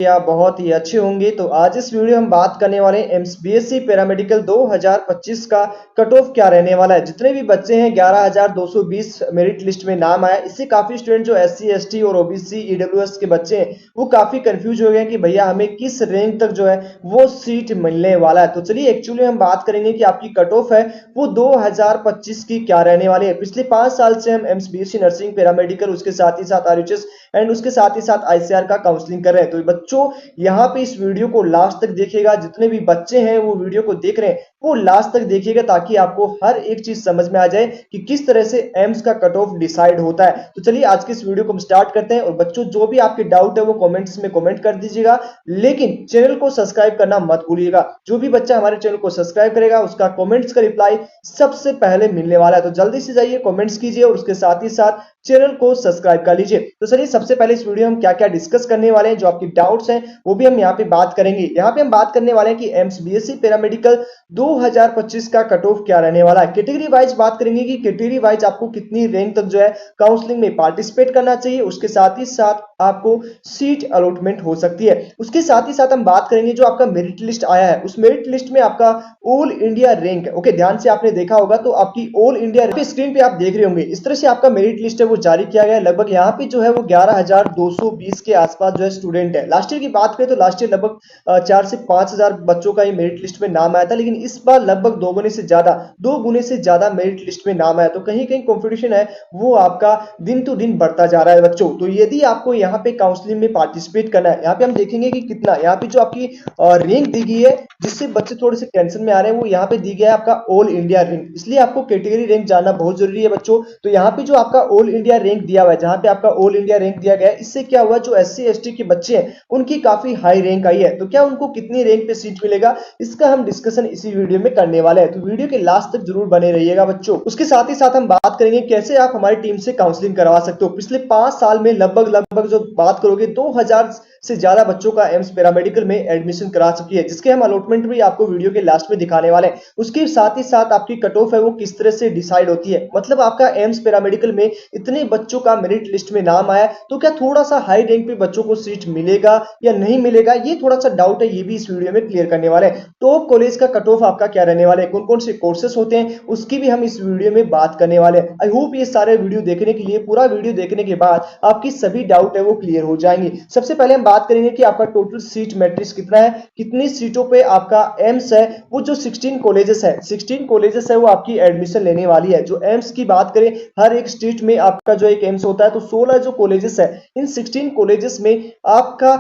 आप बहुत ही अच्छे होंगे। तो आज इस वीडियो हम बात करने वाले हैं एम्स बीएससी पैरामेडिकल 2025 का कट ऑफ क्या रहने वाला है। जितने भी बच्चे हैं 11,220 मेरिट लिस्ट में नाम आया। इससे काफी स्टूडेंट जो एससी एसटी और ओबीसी ईडब्ल्यूएस के बच्चे हैं वो काफी कंफ्यूज हो गए कि भैया हमें किस रैंक तक जो है वो सीट मिलने वाला है। तो चलिए एक्चुअली हम बात करेंगे कि आपकी कट ऑफ है वो 2025 की क्या रहने वाली है। पिछले 5 साल से हम एम्स बीएससी नर्सिंग पैरामेडिकल उसके साथ ही साथ आरएचएस एंड उसके साथ ही साथ आईसीआर का काउंसलिंग कर रहे हैं। तो बच्चों यहाँ पे इस वीडियो को लास्ट तक देखिएगा। जितने भी बच्चे हैं वो वीडियो को देख रहे हैं वो लास्ट तक देखिएगा ताकि आपको हर एक चीज समझ में आ जाए कि किस तरह से एम्स का कट ऑफ डिसाइड होता है। तो चलिए आज के इस वीडियो को हम स्टार्ट करते हैं। और बच्चों जो भी आपके डाउट है वो कमेंट्स में कमेंट कर दीजिएगा, लेकिन चैनल को सब्सक्राइब करना मत भूलिएगा। जो भी बच्चा हमारे चैनल को सब्सक्राइब करेगा उसका कमेंट्स का रिप्लाई सबसे पहले मिलने वाला है। तो जल्दी से जाइए कमेंट्स कीजिए और उसके साथ ही साथ चैनल को सब्सक्राइब कर लीजिए। तो चलिए सबसे पहले इस वीडियो में हम क्या क्या डिस्कस करने वाले हैं, जो आपकी डाउट्स हैं वो भी हम यहाँ पे बात करेंगे। यहाँ पे हम बात करने वाले हैं कि एम्स बीएससी पैरामेडिकल 2025 का कट ऑफ क्या रहने वाला है। कैटेगरी वाइज बात करेंगे कि कैटेगरी वाइज आपको कितनी रैंक तक जो है काउंसलिंग में पार्टिसिपेट करना चाहिए, उसके साथ ही साथ आपको सीट अलॉटमेंट हो सकती है। उसके साथ ही साथ हम बात करेंगे जो आपका मेरिट लिस्ट आया है उस मेरिट लिस्ट में आपका ऑल इंडिया रैंक, ओके ध्यान से आपने देखा होगा तो आपकी ऑल इंडिया स्क्रीन पे आप देख रहे होंगे इस तरह से आपका मेरिट लिस्ट है वो जारी किया गया है। लगभग यहाँ पे जो है वो 11,220 के आसपास जो है स्टूडेंट है। लास्ट ईयर की बात करें तो लास्ट ईयर लगभग 4 से 5,000 बच्चों का ये मेरिट लिस्ट में नाम आया था, लेकिन इस बार लगभग दो गुने से ज्यादा मेरिट लिस्ट में नाम आया। तो कहीं कहीं कंपटीशन है वो आपका दिन टू दिन बढ़ता जा रहा है बच्चों। तो यदि आपको यहाँ पे काउंसलिंग में पार्टिसिपेट करना है, यहाँ पे हम देखेंगे कि कितना यहाँ पे जो आपकी रैंक दी गई है जिससे बच्चे थोड़े से टेंशन में आ रहे हैं, वो यहाँ पे दी गया है आपका ऑल इंडिया रैंक। इसलिए आपको कैटेगरी रैंक जानना बहुत जरूरी है बच्चों। तो यहाँ पे जो आपका ऑल इंडिया रैंक दिया हुआ है, जहां पे आपका ऑल इंडिया रैंक दिया गया है, इससे क्या हुआ जो एससी एसटी के बच्चे हैं उनकी काफी हाई रैंक आई है। तो क्या उनको कितनी रैंक पे सीट मिलेगा इसका हम डिस्कशन इसी वीडियो में करने वाले हैं। तो वीडियो के लास्ट तक जरूर बने रहिएगा बच्चों। उसके साथ ही साथ हम बात करेंगे कैसे आप हमारी टीम से काउंसलिंग करवा सकते हो। पिछले 5 साल में लगभग जो बात करोगे 2000 से ज्यादा बच्चों का एम्स पैरामेडिकल में एडमिशन करा चुकी है, जिसके हम अलॉटमेंट भी आपको वीडियो के लास्ट में दिखाने वाले हैं। उसके साथ ही साथ आपकी कट ऑफ है वो किस तरह से डिसाइड होती है, मतलब आपका एम्स पैरामेडिकल में इतने बच्चों का मेरिट लिस्ट में नाम आया तो क्या थोड़ा सा हाई रैंक पे बच्चों को सीट मिलेगा या नहीं मिलेगा, ये थोड़ा सा डाउट है, ये भी इस वीडियो में क्लियर करने वाले हैं। टॉप कॉलेज का कट ऑफ आपका क्या रहने वाले हैं, कौन कौन से कोर्सेस होते हैं उसकी भी हम इस वीडियो में बात करने वाले हैं। आई होप ये सारे वीडियो देखने के लिए, पूरा वीडियो देखने के बाद आपकी सभी डाउट है वो क्लियर हो जाएंगे। सबसे पहले हम बात करेंगे कि आपका टोटल सीट मैट्रिक्स कितना है, कितनी सीटों पे आपका एम्स है। वो जो 16 कॉलेजेस है वो आपकी एडमिशन लेने वाली है। जो एम्स की बात करें हर एक स्टेट में आपका जो एक एम्स होता है, तो 16 जो कॉलेजेस है इन 16 कॉलेजेस में आपका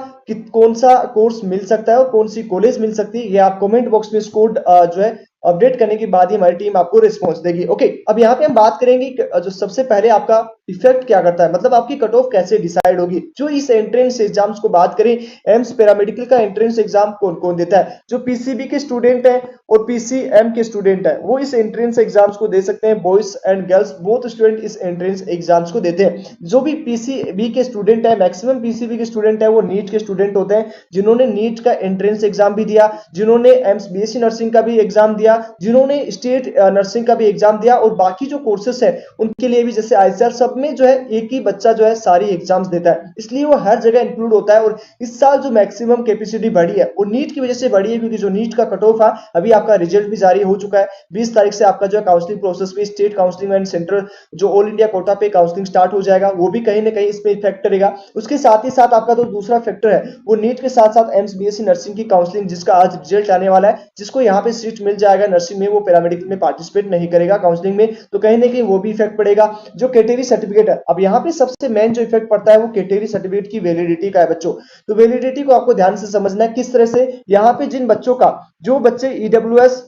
कौन सा कोर्स मिल सकता है और कौन सी कॉलेज मिल सकती है, ये आप कमेंट बॉक्स में इसको जो है अपडेट करने के बाद ही हमारी टीम आपको रिस्पॉन्स देगी। ओके, अब यहाँ पे हम बात करेंगे जो सबसे पहले आपका इफेक्ट क्या करता है, मतलब आपकी कट ऑफ कैसे डिसाइड होगी। जो इस एंट्रेंस एग्जाम्स को बात करें, एम्स पैरामेडिकल का एंट्रेंस एग्जाम कौन कौन देता है, जो पीसीबी के स्टूडेंट है और पीसीएम के स्टूडेंट है वो इस एंट्रेंस एग्जाम्स को दे सकते हैं। Boys and girls both student इस एंट्रेंस एग्जाम्स को देते हैं। जो भी पीसीबी के स्टूडेंट है, मैक्सिमम पीसीबी के स्टूडेंट है वो नीट के स्टूडेंट होते हैं, जिन्होंने नीट का एंट्रेंस एग्जाम भी दिया, जिन्होंने एम्स बीएससी नर्सिंग का भी एग्जाम दिया, जिन्होंने स्टेट नर्सिंग का भी एग्जाम दिया, और बाकी जो कोर्सेस है उनके लिए भी जैसे आईसीआर, सब में जो है एक ही बच्चा जो है सारी एग्जाम्स देता है, इसलिए वो हर जगह इंक्लूड होता है। और इस साल जो मैक्सिमम कैपेसिटी बढ़ी है वो नीट की वजह से बढ़ी है, क्योंकि जो नीट का कट ऑफ है अभी आपका रिजल्ट भी जारी हो चुका है। 20 तारीख से आपका जो है काउंसलिंग प्रोसेस भी स्टेट काउंसलिंग एंड सेंट्रल जो ऑल इंडिया कोटा पे काउंसलिंग स्टार्ट हो जाएगा, वो भी कहीं ना कहीं इसमें इफेक्ट करेगा। उसके साथ ही साथ आपका जो दूसरा फैक्टर है वो नीट के साथ साथ एम्स बीएससी नर्सिंग की काउंसलिंग, जिसका आज रिजल्ट आने वाला है, जिसको यहाँ पे सीट मिल जाएगा नर्सिंग में, वो पैरामेडिकल में पार्टिसिपेट नहीं करेगा काउंसलिंग में, तो कहीं ना कहीं वो भी इफेक्ट पड़ेगा। जो कैटेगरी सर्टिफिकेट है, अब यहाँ पे सबसे मेन जो इफेक्ट पड़ता है वो कैटेगरी सर्टिफिकेट की वैलिडिटी का है बच्चों। तो वैलिडिटी को आपको ध्यान से समझना है किस तरह से। यहाँ पे जिन बच्चों का, जो बच्चे ईडब्ल्यूएस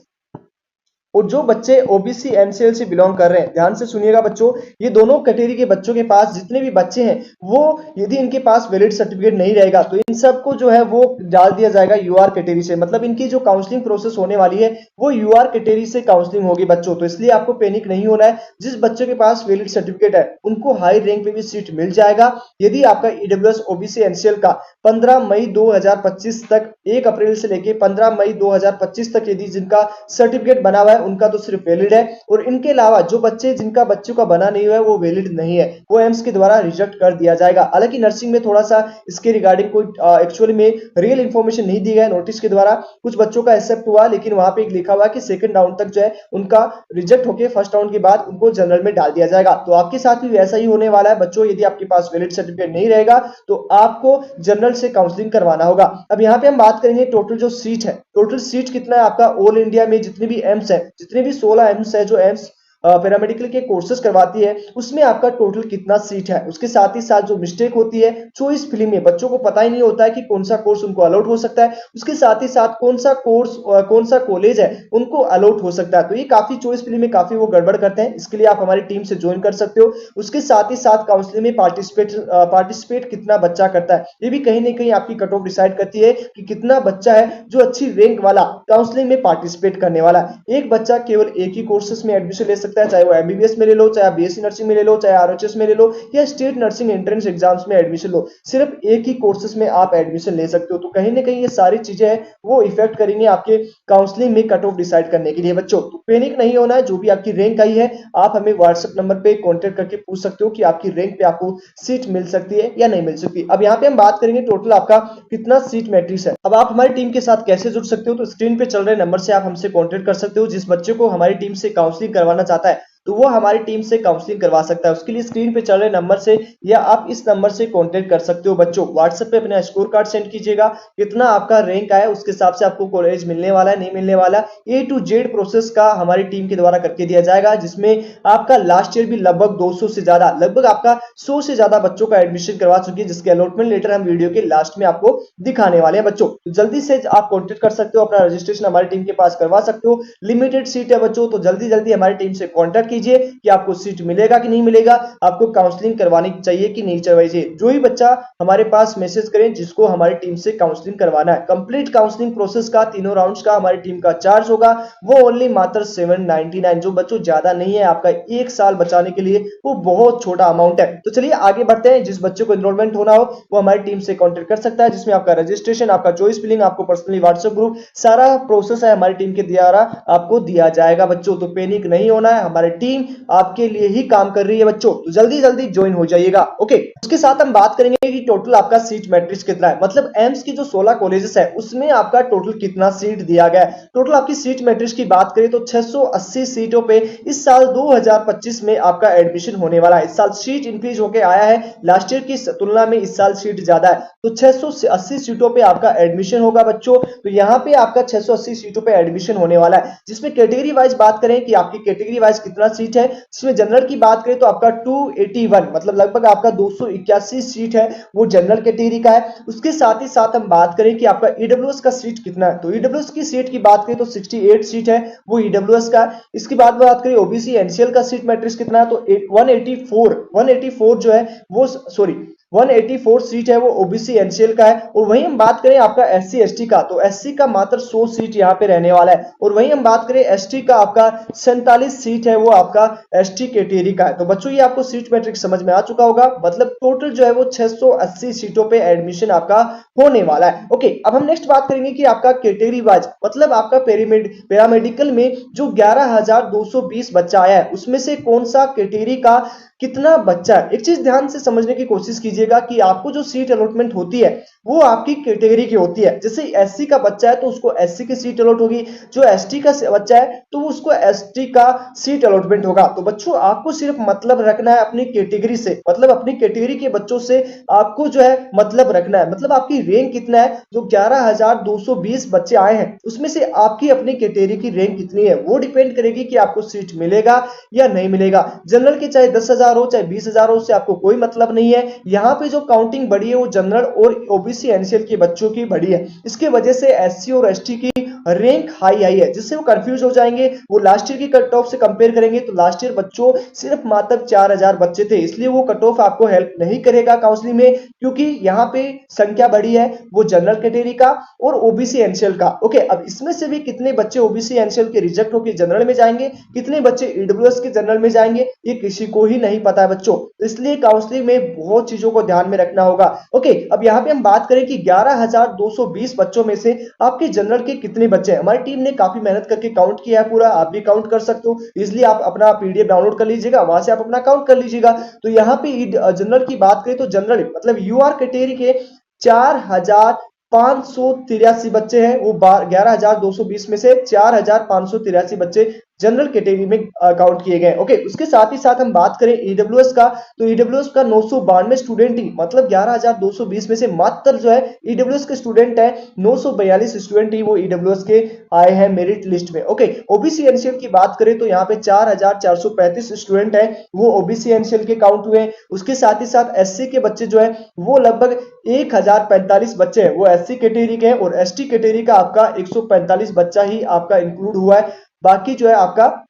और जो बच्चे ओबीसी एनसीएल से बिलोंग कर रहे हैं, ध्यान से सुनिएगा बच्चों, ये दोनों कैटेगरी के बच्चों के पास जितने भी बच्चे हैं वो यदि इनके पास वैलिड सर्टिफिकेट नहीं रहेगा तो इन सबको जो है वो डाल दिया जाएगा यूआर कैटेगरी से, मतलब इनकी जो काउंसलिंग प्रोसेस होने वाली है वो यूआर कैटेगरी से काउंसलिंग होगी बच्चों। तो इसलिए आपको पैनिक नहीं होना है, जिस बच्चे के पास वैलिड सर्टिफिकेट है उनको हाई रैंक पे भी सीट मिल जाएगा। यदि आपका ईडब्ल्यूएस ओबीसी एनसीएल का 15 मई 2025 तक, 1 अप्रैल से लेके 15 मई 2025 तक यदि जिनका सर्टिफिकेट बना हुआ है उनका तो सिर्फ वैलिड है, और इनके अलावा जो बच्चे जिनका बच्चों का बना नहीं हुआ है वो वैलिड नहीं है, वो एम्स के द्वारा रिजेक्ट कर दिया जाएगा। हालांकि नर्सिंग में थोड़ा सा इसके रिगार्डिंग कोई एक्चुअली में रियल इंफॉर्मेशन नहीं दी गया नोटिस के द्वारा, कुछ बच्चों का एक्सेप्ट हुआ, लेकिन वहां पे एक लिखा हुआ कि सेकंड राउंड तक जो है उनका रिजेक्ट होकर फर्स्ट राउंड के बाद उनको जनरल में डाल दिया जाएगा। तो आपके साथ भी वैसा ही होने वाला है बच्चों, यदि आपके पास वैलिड सर्टिफिकेट नहीं रहेगा तो आपको जनरल से काउंसलिंग करवाना होगा। अब यहाँ पे हम बात करेंगे टोटल जो सीट है, टोटल सीट कितना है आपका ऑल इंडिया में, जितने भी एम्स है, जितने भी 16 एम्स है जो एम्स पैरामेडिकल के कोर्सेज करवाती है, उसमें आपका टोटल कितना सीट है। उसके साथ ही साथ जो मिस्टेक होती है चॉइस फिलिंग में, बच्चों को पता ही नहीं होता है कि कौन सा कोर्स उनको अलॉट हो सकता है, उसके साथ ही साथ कौन सा कोर्स कौन सा कॉलेज है उनको अलॉट हो सकता है। तो ये काफी चॉइस फिलिंग में काफी वो गड़बड़ करते हैं, इसके लिए आप हमारी टीम से ज्वाइन कर सकते हो। उसके साथ ही साथ काउंसलिंग में पार्टिसिपेट कितना बच्चा करता है, ये भी कहीं ना कहीं आपकी कट ऑफ डिसाइड करती है कि कितना बच्चा है जो अच्छी रैंक वाला काउंसलिंग में पार्टिसिपेट करने वाला है। एक बच्चा केवल एक ही कोर्सेज में एडमिशन ले सकता है, चाहे वो एमबीबीएस में ले लो, चाहे बीएससी नर्सिंग में ले लो, चाहे आरएचएस में ले लो, या स्टेट नर्सिंग एंट्रेंस एग्जाम्स में एडमिशन लो, सिर्फ एक ही कोर्सेज में आप एडमिशन ले सकते हो। तो कहीं ना कहीं ये सारी चीजें हैं वो इफेक्ट करेंगे आपके काउंसलिंग में कट ऑफ डिसाइड करने के लिए। बच्चों तो पैनिक नहीं होना है, जो भी आपकी रैंक आई है आप हमें व्हाट्सएप नंबर पे कांटेक्ट करके पूछ सकते हो कि आपकी रैंक पे आपको सीट मिल सकती है या नहीं मिल सकती। अब यहाँ पे हम बात करेंगे टोटल आपका कितना सीट मैट्रिक्स है। अब आप हमारी टीम के साथ कैसे जुड़ सकते हो, तो स्क्रीन पे चल रहे नंबर से आप हमसे कांटेक्ट कर सकते हो। जिस बच्चे को हमारी टीम से काउंसलिंग करवाना चाहता है तो वो हमारी टीम से काउंसलिंग करवा सकता है, उसके लिए स्क्रीन पे चल रहे नंबर से या आप इस नंबर से कांटेक्ट कर सकते हो। बच्चों व्हाट्सएप पे अपना स्कोर कार्ड सेंड कीजिएगा, कितना आपका रैंक आया उसके हिसाब से आपको कॉलेज मिलने वाला है नहीं मिलने वाला, ए टू जेड प्रोसेस का हमारी टीम के द्वारा करके दिया जाएगा, जिसमें आपका लास्ट ईयर भी लगभग 200 से ज्यादा, लगभग आपका 100 से ज्यादा बच्चों का एडमिशन करवा चुकी है, जिसके अलॉटमेंट लेटर हम वीडियो के लास्ट में आपको दिखाने वाले हैं। बच्चों तो जल्दी से आप कॉन्टेक्ट कर सकते हो, अपना रजिस्ट्रेशन हमारी टीम के पास करवा सकते हो। लिमिटेड सीट है बच्चों, तो जल्दी जल्दी हमारी टीम से कॉन्टेक्ट कीजिए कि आपको सीट मिलेगा कि नहीं मिलेगा, आपको काउंसलिंग करवानी चाहिए कि नहीं चाहिए। जो ही बच्चा हमारे पास मैसेज करें जिसको हमारी टीम से काउंसलिंग करवाना है, कंप्लीट काउंसलिंग प्रोसेस का तीनों राउंड्स का हमारी टीम का चार्ज होगा वो ओनली मात्र 799, जो बच्चों ज्यादा नहीं है, आपका एक साल बचाने के लिए वो बहुत छोटा अमाउंट है। तो चलिए आगे बढ़ते हैं, जिस बच्चे को एनरोलमेंट होना हो वो हमारी टीम से कॉन्टेक्ट कर सकता है, जिसमें आपका रजिस्ट्रेशन, आपका चॉइस फिलिंग, आपको पर्सनली व्हाट्सएप ग्रुप, सारा प्रोसेस है हमारी टीम के द्वारा आपको दिया जाएगा। बच्चों तो पैनिक नहीं होना है, हमारी टीम आपके लिए ही काम कर रही है बच्चों, तो जल्दी जल्दी ज्वाइन हो जाइएगा। ओके, उसके साथ हम बात करेंगे कि टोटल आपका सीट मैट्रिक्स कितना है, मतलब एम्स की जो 16 कॉलेजेस है उसमें आपका टोटल कितना सीट दिया गया है। टोटल आपकी सीट मैट्रिक्स की बात करें तो 680 सीटों पे इस साल 2025 में आपका एडमिशन होने वाला है। इस साल सीट इंक्रीज होकर आया है, लास्ट ईयर की तुलना में इस साल सीट ज्यादा है, तो 680 सीटों पे आपका एडमिशन होगा बच्चों। तो यहाँ पे आपका 680 सीटों पे एडमिशन होने वाला है, जिसमें कैटेगरी वाइज बात करें कि आपकी कैटेगरी वाइज कितना सीट है, जिसमें जनरल की बात करें तो आपका 281, मतलब लगभग आपका 281 सीट है वो जनरल कैटेगरी का है। उसके साथ ही साथ हम बात करें कि आपका ईडब्ल्यूएस का सीट कितना है, तो ईडब्ल्यूएस की सीट की बात करें तो 68 सीट है वो ईडब्ल्यूएस का। इसके बाद बात करें ओबीसी एनसीएल का सीट मैट्रिक्स कितना है, तो 184 जो है वो 184 सीट है वो ओबीसी एनसीएल का है। और वहीं हम बात करें आपका एससी एसटी का, तो एससी का मात्र 100 सीट यहाँ पे रहने वाला है, और वहीं हम बात करें एसटी का आपका 47 सीट है वो आपका एसटी कैटेगरी का है। तो बच्चों ये आपको सीट मैट्रिक्स समझ में आ चुका होगा, मतलब टोटल जो है वो 680 सीटों पे एडमिशन आपका होने वाला है। ओके, अब हम नेक्स्ट बात करेंगे कि आपका कैटेगरी वाइज, मतलब आपका पैरामेडिकल में जो 11,220 बच्चा आया है उसमें से कौन सा कैटेगरी का कितना बच्चा है। एक चीज ध्यान से समझने की कोशिश कीजिएगा कि आपको जो सीट अलॉटमेंट होती है वो आपकी कैटेगरी की होती है। जैसे एससी का बच्चा है तो उसको एससी की सीट अलॉट होगी, जो एसटी का बच्चा है तो उसको एसटी का सीट अलॉटमेंट होगा। तो बच्चों आपको सिर्फ मतलब रखना है अपनी कैटेगरी से, मतलब अपनी कैटेगरी के बच्चों से आपको जो है मतलब रखना है, मतलब आपकी रैंक कितना है। जो 11,220 बच्चे आए हैं उसमें से आपकी अपनी कैटेगरी की रैंक कितनी है वो डिपेंड करेगी कि आपको सीट मिलेगा या नहीं मिलेगा। जनरल की चाहे 10,000 हो चाहे 20,000 हो, उससे आपको कोई मतलब नहीं है। यहाँ पे जो काउंटिंग बढ़ी है वो जनरल और ओबीसी एनसीएल के बच्चों की बढ़ी है, इसके वजह से एससी और एसटी की रैंक हाई आई है, जिससे वो कंफ्यूज हो जाएंगे। वो लास्ट ईयर की कट ऑफ से कंपेयर करेंगे तो लास्ट ईयर बच्चों सिर्फ मात्र 4,000 बच्चे थे, इसलिए वो कट ऑफ आपको हेल्प नहीं करेगा काउंसलिंग में, क्योंकि यहाँ पे संख्या बढ़ी है वो जनरल कैटेगरी का और ओबीसी एनसीएल का। ओके, अब इसमें से भी कितने बच्चे ओबीसी एनसीएल के रिजेक्ट होकर जनरल में जाएंगे, कितने बच्चे ईडब्ल्यूएस के जनरल में जाएंगे, ये किसी को ही नहीं पता है बच्चों। तो इसलिए काउंसलिंग में बहुत चीजों को ध्यान में रखना होगा। ओके, अब यहाँ पे हम बात करें कि 11,220 बच्चों में से आपके जनरल के कितने बच्चे हैं। हमारी टीम ने काफी मेहनत करके काउंट किया है पूरा, आप भी काउंट कर सकते हो, इसलिए आप अपना पीडीएफ डाउनलोड कर लीजिएगा, वहां से आप अपना काउंट कर लीजिएगा। तो यहाँ पे जनरल की बात करें तो जनरल मतलब यूआर कैटेगरी के 4,583 बच्चे हैं, वो 11,220 में से 4,583 बच्चे जनरल कैटेगरी में काउंट किए गए। ओके, उसके साथ ही साथ हम बात करें ईडब्ल्यूएस का, तो ईडब्ल्यूएस का 992 स्टूडेंट ही मतलब 11,220 में से मात्र जो है ईडब्ल्यूएस के स्टूडेंट है 942 स्टूडेंट ही वो ईडब्ल्यूएस के आए हैं मेरिट लिस्ट में। ओके, ओबीसी एनसीएल की बात करें तो यहाँ पे 4,435 स्टूडेंट हैं वो ओबीसी एनसीएल के काउंट हुए हैं। उसके साथ ही साथ एससी के बच्चे जो है वो लगभग 1,045 बच्चे हैं वो एससी कैटेगरी के हैं, और एसटी कैटेगरी का आपका 145 बच्चा ही आपका इंक्लूड हुआ है। बाकी जो है आपका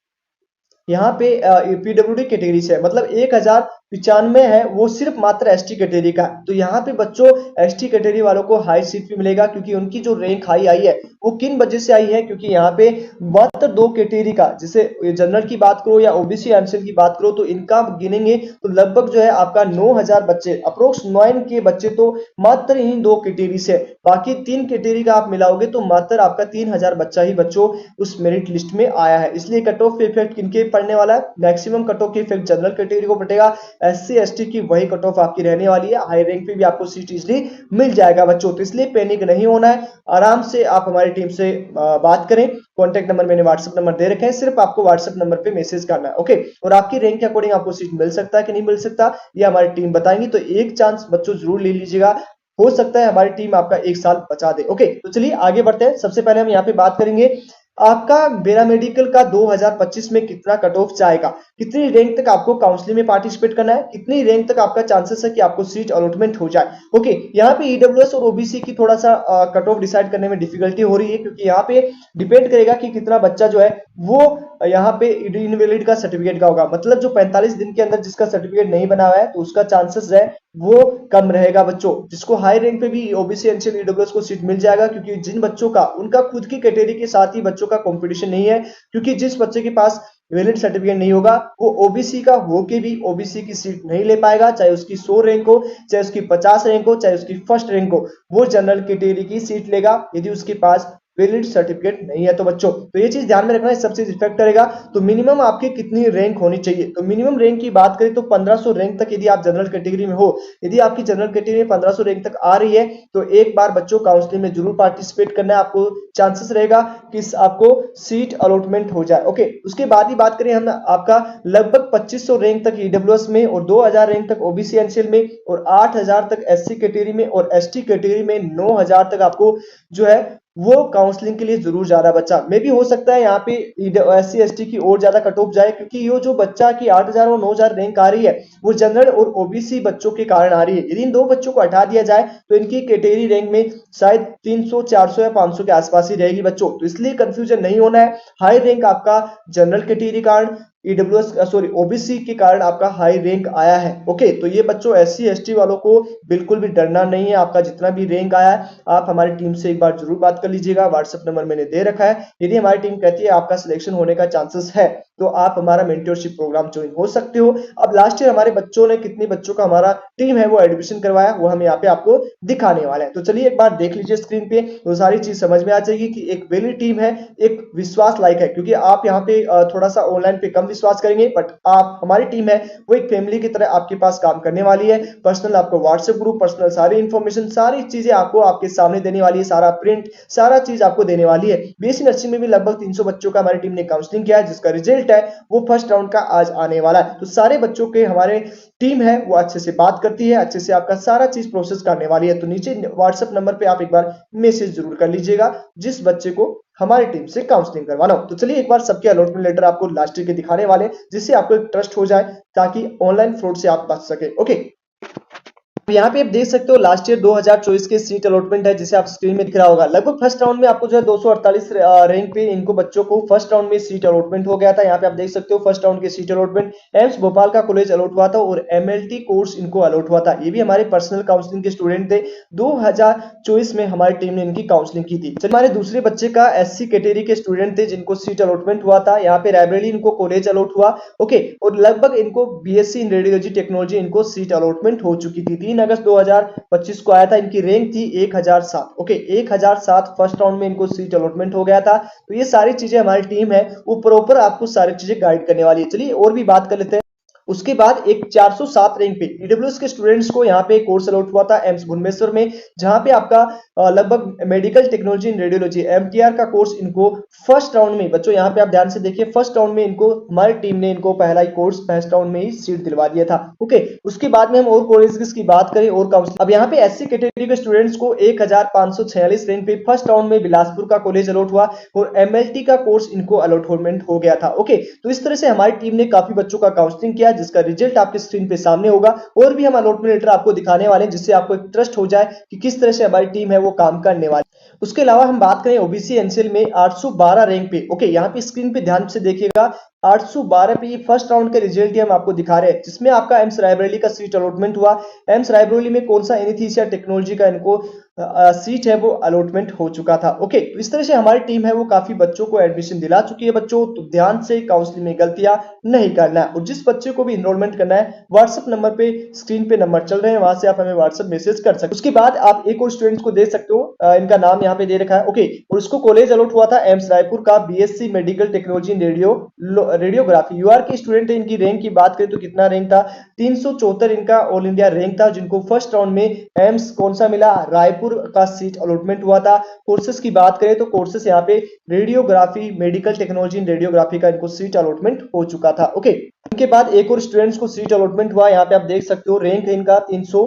यहाँ पे पीडब्ल्यूडी कैटेगरी से है, मतलब 1,095 है वो सिर्फ मात्र एसटी कैटेगरी का है। तो यहाँ पे बच्चों एसटी कैटेगरी वालों को हाई सीट भी मिलेगा, क्योंकि उनकी जो रैंक हाई आई है वो किन वजह से आई है, क्योंकि यहाँ पे मात्र 2 कैटेगरी का, जैसे जनरल की बात करो या ओबीसी एमसीएल की बात करो तो इनका गिनेंगे तो लगभग जो है आपका 9,000 बच्चे, अप्रोक्स 9 के बच्चे तो मात्र इन 2 कैटेगरी से, बाकी 3 कैटेगरी का आप मिलाओगे तो मात्र आपका 3,000 बच्चा ही बच्चों उस मेरिट लिस्ट में आया है। इसलिए कट ऑफ इफेक्ट किनके पड़ने वाला है, maximum cut off effect general category को पड़ेगा, एससी एसटी की वही कट ऑफ आपकी रहने वाली है, हाई रैंक पे भी आपको सीट इजीली मिल जाएगा बच्चों। तो इसलिए पैनिक नहीं होना है, आराम से आप हमारी टीम से बात करें, कॉन्टैक्ट नंबर मैंने व्हाट्सएप नंबर दे रखे हैं, सिर्फ आपको व्हाट्सएप नंबर पे मैसेज करना है। ओके, और आपकी रैंक के अकॉर्डिंग आपको सीट मिल सकता है कि नहीं मिल सकता ये हमारी टीम बताएंगी, तो एक चांस बच्चों जरूर ले लीजिएगा, हो सकता है हमारी टीम आपका 1 साल बचा दे। ओके, तो चलिए आगे बढ़ते हैं। सबसे पहले हम यहाँ पे बात करेंगे आपका पैरामेडिकल का 2025 में कितना कट ऑफ जाएगा, कितनी रैंक तक आपको काउंसलिंग में पार्टिसिपेट करना है, कितनी रैंक तक आपका चांसेस है कि आपको सीट अलॉटमेंट हो जाए। ओके, यहाँ पे ईडब्ल्यूएस और ओबीसी की थोड़ा सा कट ऑफ डिसाइड करने में डिफिकल्टी हो रही है, क्योंकि यहाँ पे डिपेंड करेगा कि कितना बच्चा जो है वो यहाँ पे इनवैलिड का सर्टिफिकेट का होगा, मतलब जो 45 दिन के अंदर जिसका सर्टिफिकेट नहीं बना हुआ है तो उसका चांसेस है वो कम रहेगा बच्चों। जिसको हाई रैंक पे भी ओबीसी एनसीएल ईडब्ल्यूएस को सीट मिल जाएगा, क्योंकि जिन बच्चों का उनका खुद की कैटेगरी के साथ ही बच्चों का कंपटीशन नहीं है, क्योंकि जिस बच्चे के पास वैलिड सर्टिफिकेट नहीं होगा वो ओबीसी का होके भी ओबीसी की सीट नहीं ले पाएगा, चाहे उसकी 100 रैंक हो, चाहे उसकी 50 रैंक हो, चाहे उसकी फर्स्ट रैंक हो, वो जनरल कैटेगरी की सीट लेगा यदि उसके पास वैलिड सर्टिफिकेट नहीं है। तो बच्चों तो ये चीज ध्यान में रखना है, सब चीज इफेक्ट करेगा। तो मिनिमम आपकी कितनी रैंक होनी चाहिए, तो मिनिमम रैंक की बात करें तो 1500 रैंक तक यदि आप जनरल कैटेगरी में हो, यदि आपकी जनरल कैटेगरी में 1500 रैंक तक आ रही है तो एक बार बच्चों काउंसलिंग में जरूर पार्टिसिपेट करना है, आपको चांसेस रहेगा कि आपको सीट अलॉटमेंट हो जाए। ओके, उसके बाद ही बात करें हम आपका लगभग 2500 रैंक तक ईडब्ल्यूएस में और 2000 रैंक तक ओबीसी एनसीएल में और 8000 तक एससी कैटेगरी में और एसटी कैटेगरी में 9000 तक आपको जो है वो काउंसलिंग के लिए जरूर ज्यादा बच्चा मे भी हो सकता है यहाँ पे एससी एसटी की और ज्यादा कट ऑफ जाए, क्योंकि ये जो बच्चा की 8000 और 9000 रैंक आ रही है वो जनरल और ओबीसी बच्चों के कारण आ रही है। यदि इन 2 बच्चों को हटा दिया जाए तो इनकी कैटेगरी रैंक में शायद 300 400 या 500 के आसपास ही रहेगी बच्चों। तो इसलिए कंफ्यूजन नहीं होना है, हाई रैंक आपका जनरल कैटेगरी कारण ईडब्ल्यूएस सॉरी ओबीसी के कारण आपका हाई रैंक आया है। ओके, तो ये बच्चों एससी एसटी वालों को बिल्कुल भी डरना नहीं है, आपका जितना भी रैंक आया है आप हमारी टीम से एक बार जरूर बात कर लीजिएगा, व्हाट्सएप नंबर मैंने दे रखा है। यदि हमारी टीम कहती है आपका सिलेक्शन होने का चांसेस है तो आप हमारा मेंटरशिप प्रोग्राम ज्वाइन हो सकते हो। अब लास्ट ईयर हमारे बच्चों ने कितने बच्चों का हमारा टीम है वो एडमिशन करवाया वो हम यहाँ पे आपको दिखाने वाले हैं। तो चलिए एक बार देख लीजिए स्क्रीन पे, तो सारी चीज समझ में आ जाएगी कि एक वैलिड टीम है, एक विश्वास लायक है, क्योंकि आप यहाँ पे थोड़ा सा ऑनलाइन पे कम विश्वास करेंगे, बट आप हमारी टीम है वो एक फैमिली की तरह आपके पास काम करने वाली है। पर्सनल आपको व्हाट्सएप ग्रुप, पर्सनल सारी इंफॉर्मेशन, सारी चीजें आपको आपके सामने देने वाली है, सारा प्रिंट सारा चीज आपको देने वाली है। बीएससी नर्सिंग में भी लगभग 300 बच्चों का हमारी टीम ने काउंसलिंग किया है, जिसका रिजल्ट है वो फर्स्ट राउंड का आज आने वाला है। तो सारे बच्चों के हमारे टीम है वो अच्छे से बात करती है, अच्छे से आपका सारा चीज प्रोसेस करने वाली है। तो नीचे व्हाट्सएप नंबर पे आप एक बार मैसेज जरूर कर लीजिएगा जिस बच्चे को हमारी टीम से काउंसलिंग करवाना हो। तो चलिए एक बार सबके अलॉटमेंट लेटर आपको लास्ट ईयर के दिखाने वाले, जिससे आपको एक ट्रस्ट हो जाए ताकि ऑनलाइन फ्रॉड से आप बच सके। ओके, यहाँ पे आप देख सकते हो लास्ट ईयर 2024 के सीट अलॉटमेंट है, जिसे आप स्क्रीन में दिख रहा होगा। लगभग फर्स्ट राउंड में आपको जो है 248 रैंक पे इनको बच्चों को फर्स्ट राउंड में सीट अलॉटमेंट हो गया था। यहाँ पे आप देख सकते हो फर्स्ट राउंड के सीट अलॉटमेंट एम्स भोपाल का कॉलेज अलॉट हुआ था और एमएलटी कोर्स इनको अलॉट हुआ था। ये भी हमारे पर्सनल काउंसलिंग के स्टूडेंट थे, 2024 में हमारी टीम ने इनकी काउंसलिंग की थी। हमारे दूसरे बच्चे का एससी कैटेगरी के स्टूडेंट थे जिनको सीट अलॉटमेंट हुआ था, यहाँ पे रायबरेली इनको कॉलेज अलॉट हुआ। ओके, और लगभग इनको बीएससी इन रेडियोलॉजी टेक्नोलॉजी इनको सीट अलॉटमेंट हो चुकी थी। 3 अगस्त 2025 को आया था। इनकी रैंक थी 1007। ओके, 1007 फर्स्ट राउंड में इनको सीट अलॉटमेंट हो गया था। तो ये सारी चीजें हमारी टीम है वो प्रॉपर आपको सारी चीजें गाइड करने वाली है। चलिए और भी बात कर लेते हैं। उसके बाद एक 407 रैंक पे ईडब्ल्यूएस के स्टूडेंट्स को यहाँ पे कोर्स अलॉट हुआ था एम्स भुवनेश्वर में, जहां पे आपका लगभग medical technology in radiology MTR का कोर्स इनको फर्स्ट राउंड में, बच्चों यहाँ पे आप ध्यान से देखिए, फर्स्ट राउंड में इनको हमारी टीम ने इनको पहला ही कोर्स फर्स्ट राउंड में ही सीट दिलवा दिया था। ओके, उसके बाद में हम और कॉलेजेस की बात करें और काउंसलिंग, अब यहाँ पे एससी कैटेगरी के स्टूडेंट्स को 1546 रैंक पे फर्स्ट राउंड में बिलासपुर का कॉलेज अलॉट हुआ और एमएलटी का कोर्स इनको अलॉटमेंट हो गया था। ओके, तो इस तरह से हमारी टीम ने काफी बच्चों का काउंसलिंग किया, जिसका रिजल्ट आपके स्क्रीन पे सामने होगा। और भी हम अलॉटमेंट लेटर आपको दिखाने वाले हैं, जिससे आपको एक ट्रस्ट हो जाए कि किस तरह से हमारी टीम है वो काम करने वाली। उसके अलावा हम बात करें ओबीसी एनसीएल में 812 रैंक पे। ओके, यहाँ पे स्क्रीन पे ध्यान से देखिएगा, 812 पे ये फर्स्ट राउंड के रिजल्ट ही हम आपको दिखा रहे हैं, जिसमें आपका एम्स रायबरेली का सीट अलॉटमेंट हुआ। एम्स रायबरेली में कौन सा एनेस्थीसिया टेक्नोलॉजी का इनको सीट है वो अलॉटमेंट हो चुका था। ओके, तो इस तरह से हमारी टीम है वो काफी बच्चों को एडमिशन दिला चुकी है। बच्चों तो ध्यान से काउंसलिंग में गलतियां नहीं करना है, और जिस बच्चे को भी इनरोलमेंट करना है व्हाट्सएप नंबर पे, स्क्रीन पे नंबर चल रहे हैं, वहां से आप हमें व्हाट्सएप मैसेज कर सकते हैं। उसके बाद आप एक और स्टूडेंट्स को दे सकते हो, इनका नाम यहाँ पे दे रखा है। ओके, और उसको कॉलेज अलॉट हुआ था एम्स रायपुर का BSc medical technology in radiography. यूआर के स्टूडेंट है, इनकी रैंक की बात करें तो कितना रैंक था, 374 इनका ऑल इंडिया रैंक था, जिनको फर्स्ट राउंड में एम्स कौन सा मिला, रायपुर का सीट अलॉटमेंट हुआ था। कोर्सेज की बात करें तो कोर्सेज यहाँ पे radiography medical technology in radiography का इनको सीट अलॉटमेंट हो चुका था। ओके, इनके बाद एक और स्टूडेंट्स को सीट अलॉटमेंट हुआ, यहाँ पे आप देख सकते हो रैंक है इनका 300,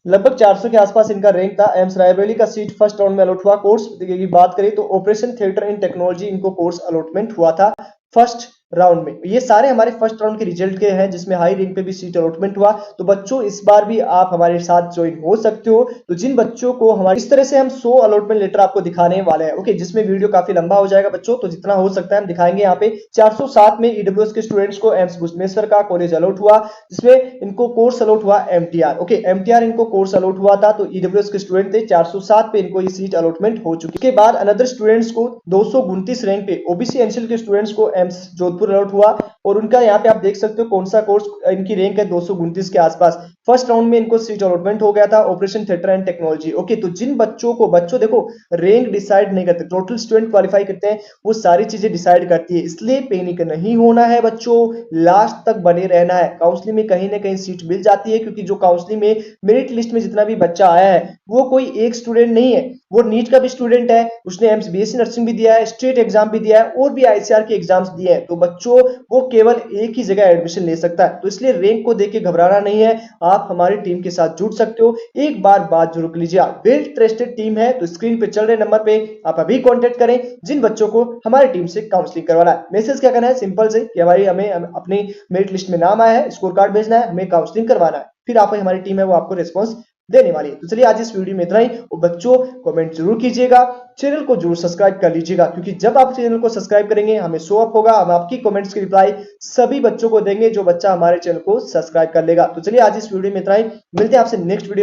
लगभग 400 के आसपास इनका रैंक था। एम्स रायबरेली का सीट फर्स्ट राउंड में अलॉट हुआ। कोर्स की बात करें तो ऑपरेशन थिएटर इन टेक्नोलॉजी इनको कोर्स अलॉटमेंट हुआ था फर्स्ट राउंड में। ये सारे हमारे फर्स्ट राउंड के रिजल्ट के हैं, जिसमें हाई रैंक पे भी सीट अलॉटमेंट हुआ। तो बच्चों इस बार भी आप हमारे साथ ज्वाइन हो सकते हो। तो जिन बच्चों को हमारे इस तरह से हम 100 अलॉटमेंट लेटर आपको दिखाने वाले हैं। ओके, जिसमें वीडियो काफी लंबा हो जाएगा बच्चों, तो जितना हो सकता है हम दिखाएंगे। यहाँ पे 407 में ईडब्ल्यूएस के स्टूडेंट्स को एम्स भुवनेश्वर का कॉलेज अलॉट हुआ, जिसमें इनको कोर्स अलॉट हुआ एमटीआर। ओके, एमटीआर इनको कोर्स अलॉट हुआ था, तो ईडब्ल्यूएस के स्टूडेंट थे 407 पे, इनको ये सीट अलॉटमेंट हो चुकी। इसके बाद अनदर स्टूडेंट्स को 229 रैंक पे ओबीसी एनसीएल के स्टूडेंट्स को एम्स जोधपुर अलॉट हुआ, और उनका यहाँ पे आप देख सकते हो कौन सा कोर्स, इनकी रैंक है 229 के आसपास। फर्स्ट राउंड में इनको सीट अलॉटमेंट हो गया था operation theatre and technology. Okay, तो जिन बच्चों को, बच्चों देखो रैंक डिसाइड नहीं करते, टोटल स्टूडेंट क्वालिफाई करते हैं, वो सारी चीजें डिसाइड करती है। इसलिए पैनिक नहीं होना है बच्चों, लास्ट तक बने रहना है। काउंसलिंग में कहीं ना कहीं सीट मिल जाती है, क्योंकि जो काउंसलिंग में मेरिट लिस्ट में जितना भी बच्चा आया है वो कोई एक स्टूडेंट नहीं है, वो नीट का भी स्टूडेंट है, उसने एम्स बीएससी नर्सिंग भी दिया है, स्टेट एग्जाम भी दिया है, और भी आईसीआर के एग्जाम्स दिए हैं। तो बच्चों वो केवल एक ही जगह एडमिशन ले सकता है, तो इसलिए रैंक को देख के घबराना नहीं है। आप हमारी टीम के साथ जुड़ सकते हो। एक बार बात जरूर लीजिए, वेल ट्रस्टेड टीम है, तो स्क्रीन पे चल रहे नंबर पे आप अभी कांटेक्ट करें जिन बच्चों को हमारी टीम से काउंसलिंग करवाना है। मैसेज क्या करना है, सिंपल से कि हमें अपनी मेरिट लिस्ट में नाम आया है, स्कोर कार्ड भेजना है, हमें काउंसलिंग करवाना है, फिर आप हमारी टीम है वो आपको रिस्पॉन्स देने वाली है। तो चलिए आज इस वीडियो में इतना ही। और बच्चों कमेंट जरूर कीजिएगा, चैनल को जरूर सब्सक्राइब कर लीजिएगा, क्योंकि जब आप चैनल को सब्सक्राइब करेंगे हमें शो अप होगा, हम आपकी कमेंट्स की रिप्लाई सभी बच्चों को देंगे जो बच्चा हमारे चैनल को सब्सक्राइब कर लेगा। तो चलिए आज इस वीडियो में इतना ही, मिलते हैं आपसे नेक्स्ट वीडियो।